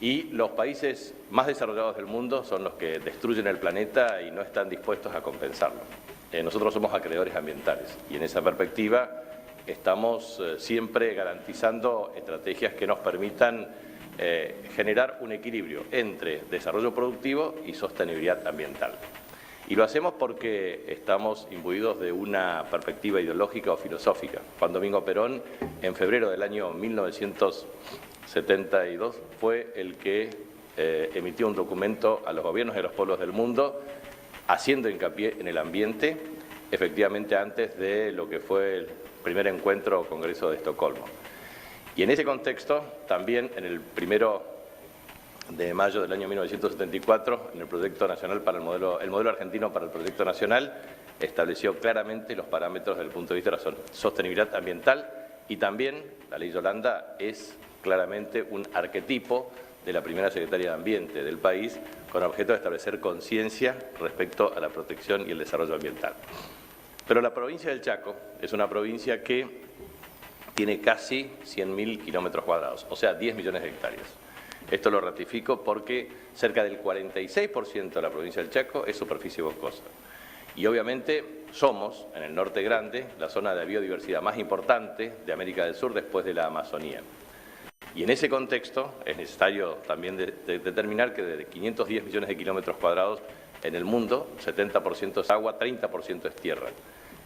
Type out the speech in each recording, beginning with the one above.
Y los países más desarrollados del mundo son los que destruyen el planeta y no están dispuestos a compensarlo. Nosotros somos acreedores ambientales y en esa perspectiva estamos siempre garantizando estrategias que nos permitan generar un equilibrio entre desarrollo productivo y sostenibilidad ambiental. Y lo hacemos porque estamos imbuidos de una perspectiva ideológica o filosófica. Juan Domingo Perón, en febrero del año 1972, fue el que emitió un documento a los gobiernos de los pueblos del mundo, haciendo hincapié en el ambiente, efectivamente antes de lo que fue el primer encuentro o Congreso de Estocolmo. Y en ese contexto, también en el 1 de mayo del año 1974, en el Proyecto Nacional para el modelo argentino para el Proyecto Nacional, estableció claramente los parámetros desde el punto de vista de la sostenibilidad ambiental y también la Ley Yolanda es claramente un arquetipo de la primera secretaria de Ambiente del país con objeto de establecer conciencia respecto a la protección y el desarrollo ambiental. Pero la provincia del Chaco es una provincia que tiene casi 100.000 kilómetros cuadrados, o sea, 10 millones de hectáreas. Esto lo ratifico porque cerca del 46% de la provincia del Chaco es superficie boscosa. Y obviamente somos, en el norte grande, la zona de biodiversidad más importante de América del Sur después de la Amazonía. Y en ese contexto es necesario también determinar que de 510 millones de kilómetros cuadrados en el mundo, 70% es agua, 30% es tierra.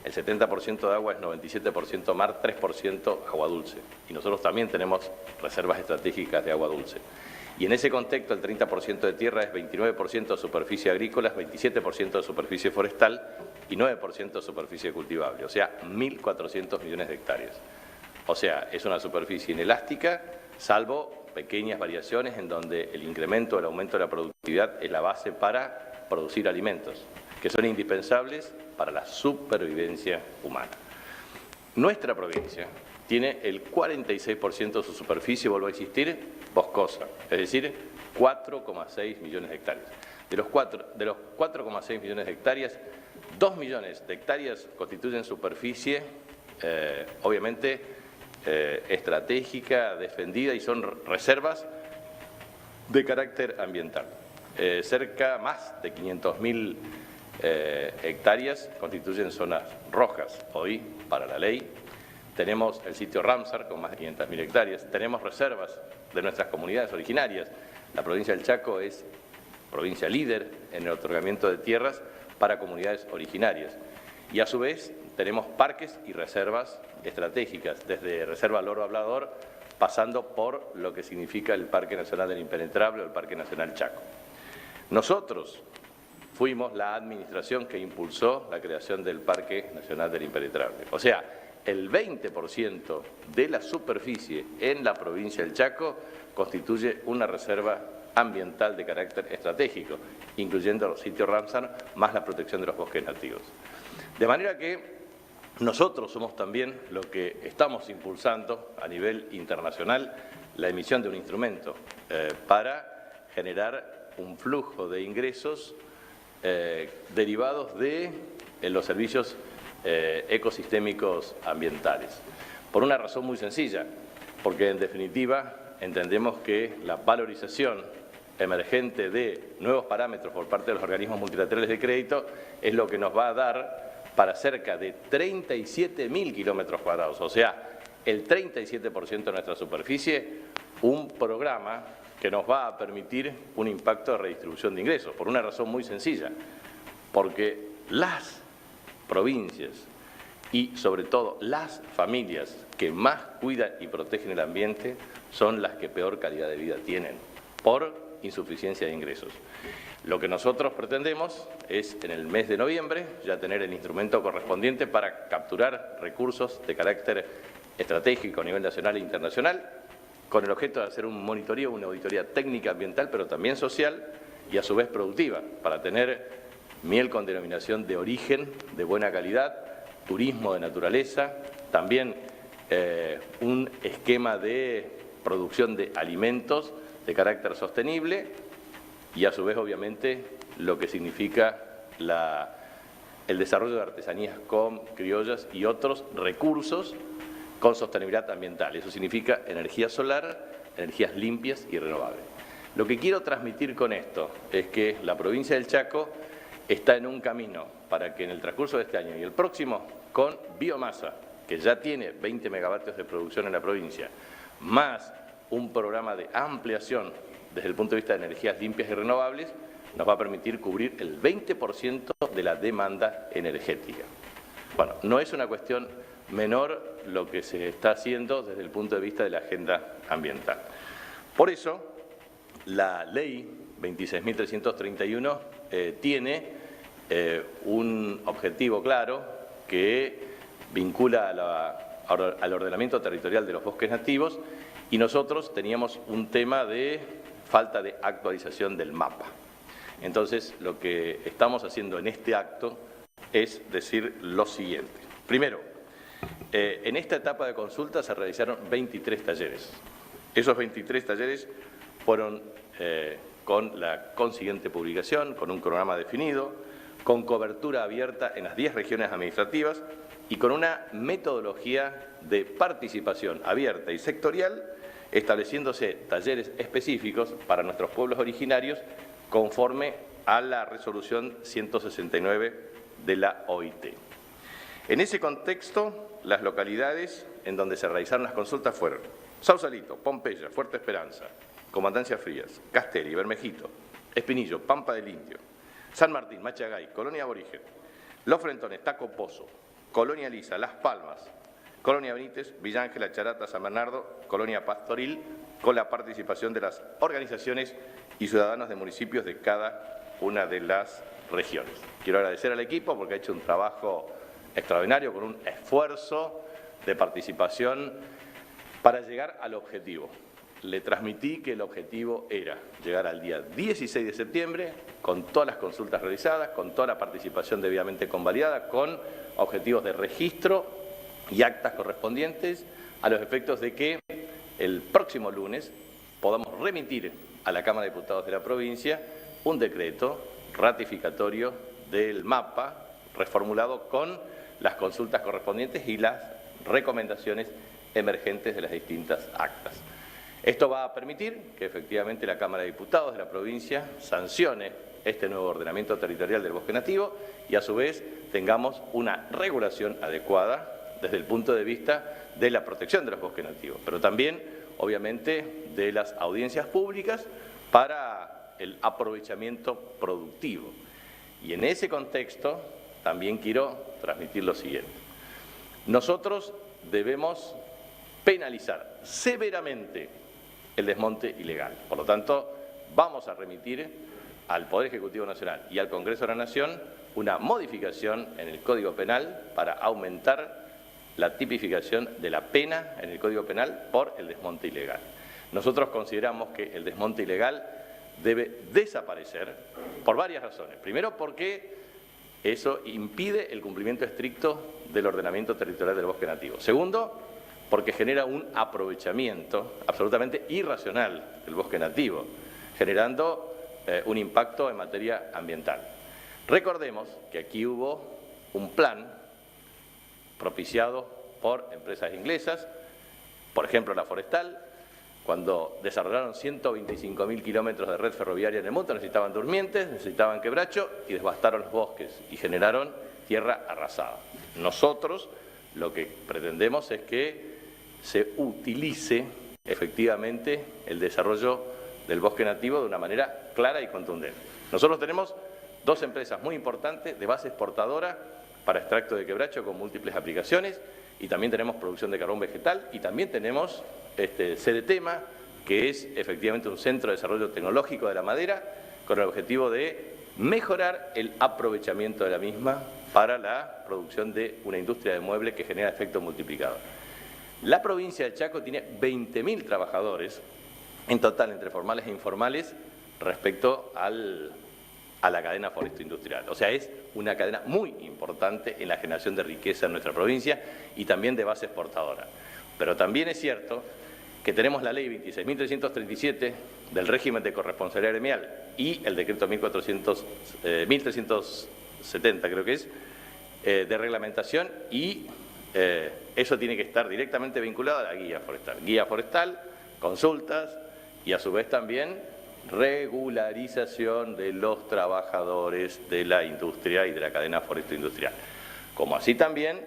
El 70% de agua es 97% mar, 3% agua dulce. Y nosotros también tenemos reservas estratégicas de agua dulce. Y en ese contexto el 30% de tierra es 29% de superficie agrícola, 27% de superficie forestal y 9% de superficie cultivable, o sea, 1.400 millones de hectáreas. O sea, es una superficie inelástica, salvo pequeñas variaciones en donde el incremento o el aumento de la productividad es la base para producir alimentos, que son indispensables para la supervivencia humana. Nuestra provincia tiene el 46% de su superficie, vuelvo a insistir, boscosa, es decir, 4,6 millones de hectáreas. De los 4,6 millones de hectáreas, 2 millones de hectáreas constituyen superficie, obviamente, estratégica, defendida y son reservas de carácter ambiental. Más de 500.000 hectáreas constituyen zonas rojas hoy para la ley. Tenemos el sitio Ramsar con más de 500.000 hectáreas. Tenemos reservas de nuestras comunidades originarias. La provincia del Chaco es provincia líder en el otorgamiento de tierras para comunidades originarias. Y a su vez tenemos parques y reservas estratégicas, desde Reserva Loro Hablador, pasando por lo que significa el Parque Nacional del Impenetrable o el Parque Nacional Chaco. Nosotros fuimos la administración que impulsó la creación del Parque Nacional del Impenetrable. O sea, el 20% de la superficie en la provincia del Chaco constituye una reserva ambiental de carácter estratégico, incluyendo los sitios Ramsar, más la protección de los bosques nativos. De manera que nosotros somos también lo que estamos impulsando a nivel internacional la emisión de un instrumento para generar un flujo de ingresos derivados de los servicios ecosistémicos ambientales. Por una razón muy sencilla, porque en definitiva entendemos que la valorización emergente de nuevos parámetros por parte de los organismos multilaterales de crédito es lo que nos va a dar para cerca de 37.000 kilómetros cuadrados, o sea, el 37% de nuestra superficie, un programa que nos va a permitir un impacto de redistribución de ingresos, por una razón muy sencilla, porque las provincias y sobre todo las familias que más cuidan y protegen el ambiente son las que peor calidad de vida tienen, por insuficiencia de ingresos. Lo que nosotros pretendemos es, en el mes de noviembre, ya tener el instrumento correspondiente para capturar recursos de carácter estratégico a nivel nacional e internacional, con el objeto de hacer un monitoreo, una auditoría técnica ambiental, pero también social y a su vez productiva, para tener miel con denominación de origen, de buena calidad, turismo de naturaleza, también un esquema de producción de alimentos de carácter sostenible y a su vez, obviamente, lo que significa el desarrollo de artesanías criollas y otros recursos con sostenibilidad ambiental. Eso significa energía solar, energías limpias y renovables. Lo que quiero transmitir con esto es que la provincia del Chaco está en un camino para que en el transcurso de este año y el próximo, con biomasa, que ya tiene 20 megavatios de producción en la provincia, más un programa de ampliación desde el punto de vista de energías limpias y renovables, nos va a permitir cubrir el 20% de la demanda energética. Bueno, no es una cuestión menor lo que se está haciendo desde el punto de vista de la agenda ambiental. Por eso, la ley 26.331 tiene un objetivo claro que vincula al ordenamiento territorial de los bosques nativos, y nosotros teníamos un tema de falta de actualización del mapa. Entonces, lo que estamos haciendo en este acto es decir lo siguiente. Primero, en esta etapa de consulta se realizaron 23 talleres. Esos 23 talleres fueron con la consiguiente publicación, con un cronograma definido, con cobertura abierta en las 10 regiones administrativas y con una metodología de participación abierta y sectorial, estableciéndose talleres específicos para nuestros pueblos originarios conforme a la resolución 169 de la OIT. En ese contexto, las localidades en donde se realizaron las consultas fueron Sausalito, Pompeya, Fuerte Esperanza, Comandancia Frías, Castelli, Bermejito, Espinillo, Pampa del Indio, San Martín, Machagay, Colonia Aborigen, Los Frentones, Taco Pozo, Colonia Lisa, Las Palmas, Colonia Benítez, Villa Ángela, Charata, San Bernardo, Colonia Pastoril, con la participación de las organizaciones y ciudadanos de municipios de cada una de las regiones. Quiero agradecer al equipo porque ha hecho un trabajo extraordinario con un esfuerzo de participación para llegar al objetivo. Le transmití que el objetivo era llegar al día 16 de septiembre con todas las consultas realizadas, con toda la participación debidamente convalidada, con objetivos de registro y actas correspondientes, a los efectos de que el próximo lunes podamos remitir a la Cámara de Diputados de la provincia un decreto ratificatorio del mapa reformulado con las consultas correspondientes y las recomendaciones emergentes de las distintas actas. Esto va a permitir que efectivamente la Cámara de Diputados de la provincia sancione este nuevo ordenamiento territorial del bosque nativo y a su vez tengamos una regulación adecuada desde el punto de vista de la protección de los bosques nativos, pero también, obviamente, de las audiencias públicas para el aprovechamiento productivo. Y en ese contexto también quiero transmitir lo siguiente. Nosotros debemos penalizar severamente el desmonte ilegal. Por lo tanto, vamos a remitir al Poder Ejecutivo Nacional y al Congreso de la Nación una modificación en el Código Penal para aumentar la tipificación de la pena en el Código Penal por el desmonte ilegal. Nosotros consideramos que el desmonte ilegal debe desaparecer por varias razones. Primero, porque eso impide el cumplimiento estricto del ordenamiento territorial del bosque nativo. Segundo, porque genera un aprovechamiento absolutamente irracional del bosque nativo, generando un impacto en materia ambiental. Recordemos que aquí hubo un plan propiciado por empresas inglesas, por ejemplo la Forestal, cuando desarrollaron 125.000 kilómetros de red ferroviaria en el mundo, necesitaban durmientes, necesitaban quebracho y devastaron los bosques y generaron tierra arrasada. Nosotros lo que pretendemos es que se utilice efectivamente el desarrollo del bosque nativo de una manera clara y contundente. Nosotros tenemos dos empresas muy importantes de base exportadora para extracto de quebracho con múltiples aplicaciones y también tenemos producción de carbón vegetal y también tenemos CDTEMA, que es efectivamente un centro de desarrollo tecnológico de la madera con el objetivo de mejorar el aprovechamiento de la misma para la producción de una industria de muebles que genera efecto multiplicador. La provincia del Chaco tiene 20.000 trabajadores en total entre formales e informales respecto a la cadena foresto-industrial. O sea, es una cadena muy importante en la generación de riqueza en nuestra provincia y también de base exportadora. Pero también es cierto que tenemos la ley 26.337 del régimen de corresponsabilidad gremial y el decreto 1370, creo que es, de reglamentación y eso tiene que estar directamente vinculado a la guía forestal. Guía forestal, consultas y a su vez también regularización de los trabajadores de la industria y de la cadena forestroindustrial. Como así también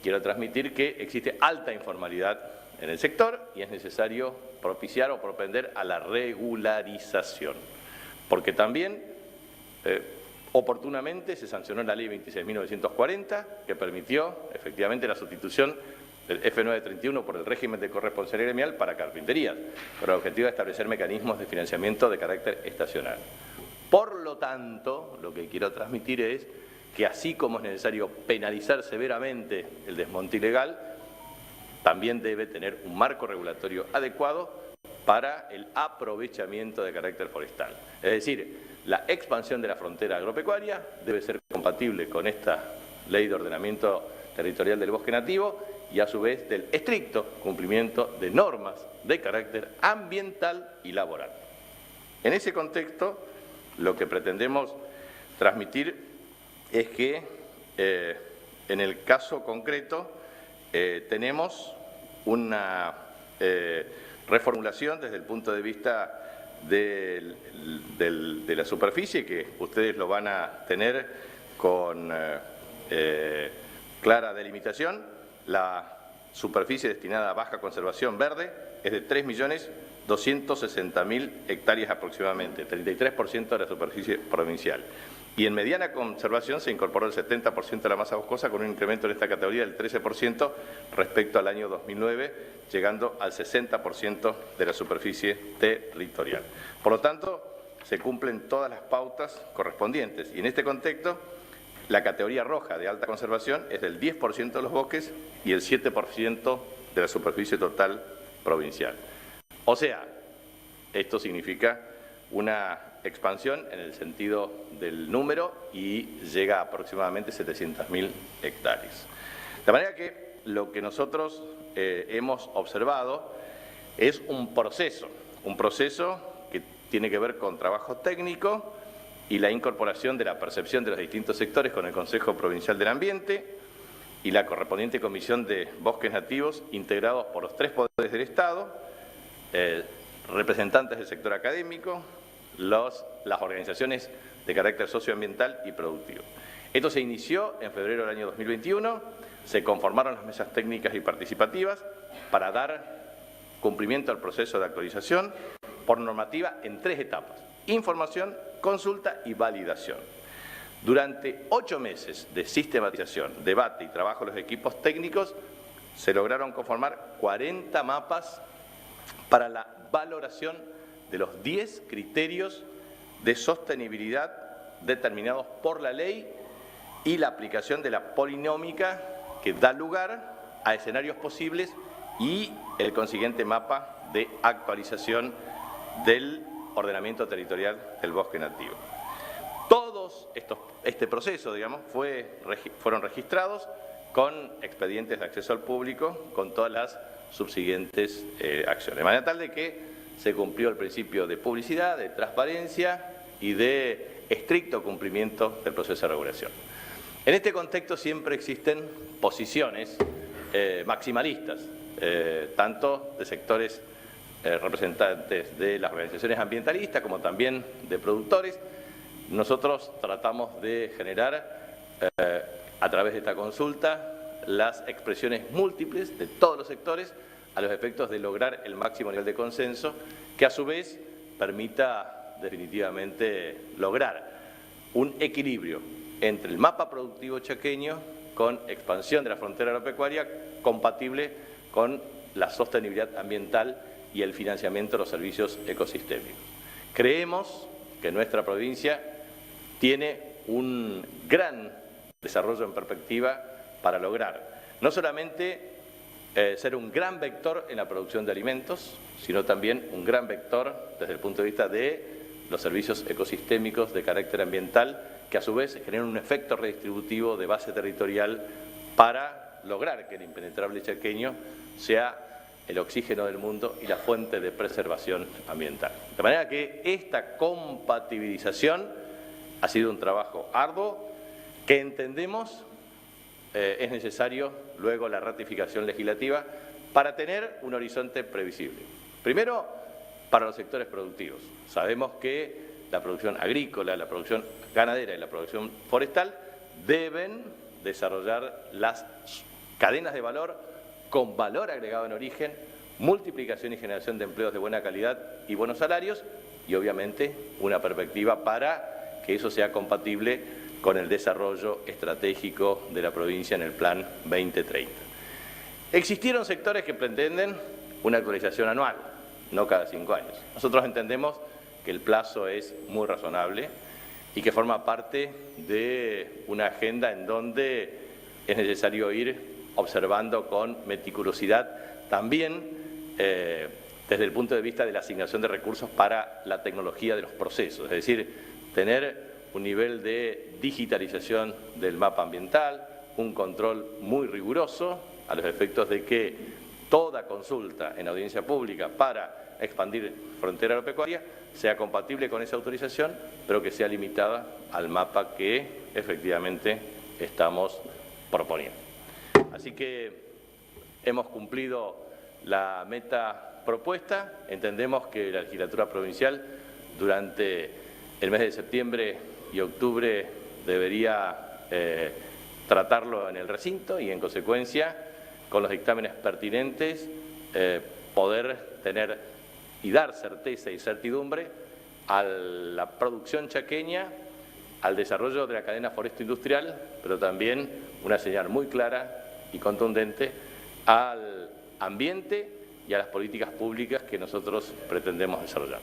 quiero transmitir que existe alta informalidad en el sector y es necesario propiciar o propender a la regularización, porque también oportunamente se sancionó la Ley 26.940, que permitió efectivamente la sustitución del F931 por el régimen de corresponsabilidad gremial para carpinterías, con el objetivo de establecer mecanismos de financiamiento de carácter estacional. Por lo tanto, lo que quiero transmitir es que así como es necesario penalizar severamente el desmonte ilegal, también debe tener un marco regulatorio adecuado para el aprovechamiento de carácter forestal. Es decir, la expansión de la frontera agropecuaria debe ser compatible con esta Ley de Ordenamiento Territorial del Bosque Nativo y a su vez del estricto cumplimiento de normas de carácter ambiental y laboral. En ese contexto, lo que pretendemos transmitir es que en el caso concreto tenemos una reformulación desde el punto de vista de la superficie, que ustedes lo van a tener con clara delimitación. La superficie destinada a baja conservación verde es de 3.260.000 hectáreas aproximadamente, 33% de la superficie provincial. Y en mediana conservación se incorporó el 70% de la masa boscosa, con un incremento en esta categoría del 13% respecto al año 2009, llegando al 60% de la superficie territorial. Por lo tanto, se cumplen todas las pautas correspondientes. Y en este contexto, la categoría roja de alta conservación es del 10% de los bosques y el 7% de la superficie total provincial. O sea, esto significa una expansión en el sentido del número y llega a aproximadamente 700.000 hectáreas. De manera que lo que nosotros hemos observado es un proceso que tiene que ver con trabajo técnico y la incorporación de la percepción de los distintos sectores con el Consejo Provincial del Ambiente y la correspondiente Comisión de Bosques Nativos, integrados por los 3 poderes del Estado, representantes del sector académico, las organizaciones de carácter socioambiental y productivo. Esto se inició en febrero del año 2021, se conformaron las mesas técnicas y participativas para dar cumplimiento al proceso de actualización por normativa en 3 etapas: información, consulta y validación. Durante 8 meses de sistematización, debate y trabajo de los equipos técnicos, se lograron conformar 40 mapas para la valoración de los 10 criterios de sostenibilidad determinados por la ley y la aplicación de la polinómica que da lugar a escenarios posibles y el consiguiente mapa de actualización del ordenamiento territorial del bosque nativo. Todos este proceso, digamos, fueron registrados con expedientes de acceso al público con todas las subsiguientes acciones, de manera tal de que se cumplió el principio de publicidad, de transparencia y de estricto cumplimiento del proceso de regulación. En este contexto siempre existen posiciones maximalistas, tanto de sectores representantes de las organizaciones ambientalistas como también de productores. Nosotros tratamos de generar a través de esta consulta las expresiones múltiples de todos los sectores a los efectos de lograr el máximo nivel de consenso que a su vez permita definitivamente lograr un equilibrio entre el mapa productivo chaqueño con expansión de la frontera agropecuaria compatible con la sostenibilidad ambiental y el financiamiento de los servicios ecosistémicos. Creemos que nuestra provincia tiene un gran desarrollo en perspectiva para lograr no solamente ser un gran vector en la producción de alimentos, sino también un gran vector desde el punto de vista de los servicios ecosistémicos de carácter ambiental, que a su vez generan un efecto redistributivo de base territorial para lograr que el impenetrable chaqueño sea el oxígeno del mundo y la fuente de preservación ambiental. De manera que esta compatibilización ha sido un trabajo arduo que entendemos es necesario luego la ratificación legislativa para tener un horizonte previsible. Primero, para los sectores productivos. Sabemos que la producción agrícola, la producción ganadera y la producción forestal deben desarrollar las cadenas de valor con valor agregado en origen, multiplicación y generación de empleos de buena calidad y buenos salarios y obviamente una perspectiva para que eso sea compatible con el desarrollo estratégico de la provincia en el Plan 2030. Existieron sectores que pretenden una actualización anual, no cada 5 años. Nosotros entendemos que el plazo es muy razonable y que forma parte de una agenda en donde es necesario ir observando con meticulosidad también desde el punto de vista de la asignación de recursos para la tecnología de los procesos, es decir, tener un nivel de digitalización del mapa ambiental, un control muy riguroso a los efectos de que toda consulta en audiencia pública para expandir frontera agropecuaria sea compatible con esa autorización, pero que sea limitada al mapa que efectivamente estamos proponiendo. Así que hemos cumplido la meta propuesta, entendemos que la legislatura provincial durante el mes de septiembre y octubre debería tratarlo en el recinto y en consecuencia con los dictámenes pertinentes poder tener y dar certeza y certidumbre a la producción chaqueña, al desarrollo de la cadena foresto-industrial, pero también una señal muy clara y contundente al ambiente y a las políticas públicas que nosotros pretendemos desarrollar.